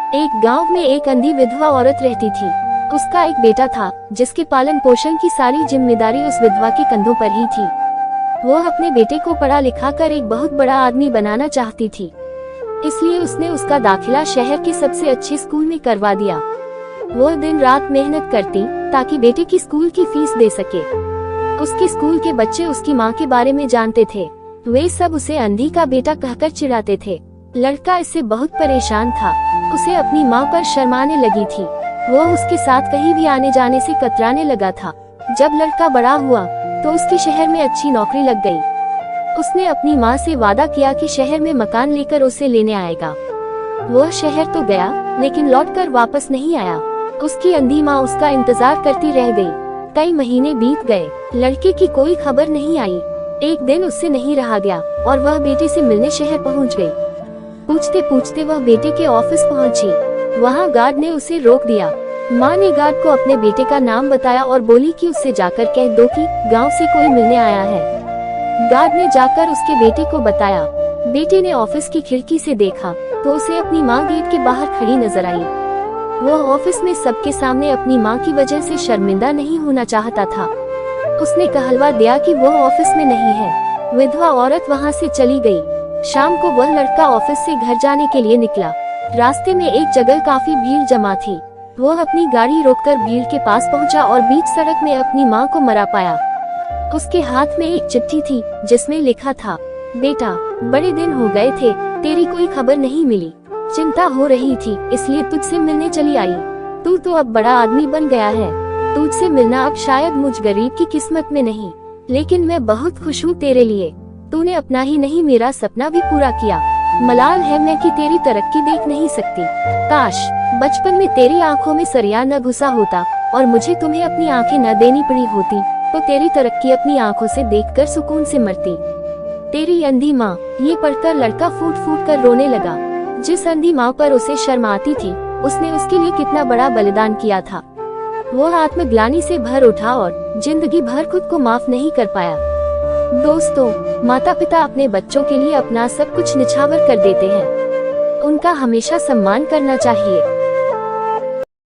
एक गांव में एक अंधी विधवा औरत रहती थी। उसका एक बेटा था जिसके पालन पोषण की सारी जिम्मेदारी उस विधवा के कंधों पर ही थी। वो अपने बेटे को पढ़ा लिखा कर एक बहुत बड़ा आदमी बनाना चाहती थी, इसलिए उसने उसका दाखिला शहर के सबसे अच्छे स्कूल में करवा दिया। वो दिन रात मेहनत करती ताकि बेटे की स्कूल की फीस दे सके। उसके स्कूल के बच्चे उसकी माँ के बारे में जानते थे। वे सब उसे अंधी का बेटा कहकर चिढ़ाते थे। लड़का इससे बहुत परेशान था। उसे अपनी माँ पर शर्माने लगी थी। वो उसके साथ कहीं भी आने जाने से कतराने लगा था। जब लड़का बड़ा हुआ तो उसकी शहर में अच्छी नौकरी लग गई। उसने अपनी माँ से वादा किया कि शहर में मकान लेकर उसे लेने आएगा। वह शहर तो गया लेकिन लौटकर वापस नहीं आया। उसकी अंधी माँ उसका इंतजार करती रह गई। कई महीने बीत गए, लड़के की कोई खबर नहीं आई। एक दिन उससे नहीं रहा गया और वह बेटे से मिलने शहर पहुंच गई। पूछते पूछते वह बेटे के ऑफिस पहुंची। वहां गार्ड ने उसे रोक दिया। माँ ने गार्ड को अपने बेटे का नाम बताया और बोली कि उससे जाकर कह दो कि गांव से कोई मिलने आया है। गार्ड ने जाकर उसके बेटे को बताया। बेटे ने ऑफिस की खिड़की से देखा तो उसे अपनी माँ गेट के बाहर खड़ी नजर आई। वह ऑफिस में सबके सामने अपनी माँ की वजह से शर्मिंदा नहीं होना चाहता था। उसने कहलवा दिया कि वह ऑफिस में नहीं है। विधवा औरत वहां से चली गई। शाम को वह लड़का ऑफिस से घर जाने के लिए निकला। रास्ते में एक जगह काफी भीड़ जमा थी। वह अपनी गाड़ी रोककर भीड़ के पास पहुंचा और बीच सड़क में अपनी मां को मरा पाया। उसके हाथ में एक चिट्ठी थी जिसमें लिखा था, बेटा बड़े दिन हो गए थे, तेरी कोई खबर नहीं मिली। चिंता हो रही थी इसलिए तुझसे मिलने चली आई। तू तो अब बड़ा आदमी बन गया है। तुझसे मिलना अब शायद मुझ गरीब की किस्मत में नहीं, लेकिन मैं बहुत खुश हूँ तेरे लिए। तूने अपना ही नहीं मेरा सपना भी पूरा किया। मलाल है मैं कि तेरी तरक्की देख नहीं सकती। काश बचपन में तेरी आंखों में सरिया न घुसा होता और मुझे तुम्हें अपनी आंखें न देनी पड़ी होती तो तेरी तरक्की अपनी आंखों से देखकर सुकून से मरती। तेरी अंधी माँ। ये पढ़कर लड़का फूट फूट कर रोने लगा। जिस अंधी माँ पर उसे शर्म आती थी उसने उसके लिए कितना बड़ा बलिदान किया था। वो आत्मग्लानि से भर उठा और जिंदगी भर खुद को माफ नहीं कर पाया। दोस्तों, माता पिता अपने बच्चों के लिए अपना सब कुछ निछावर कर देते हैं। उनका हमेशा सम्मान करना चाहिए।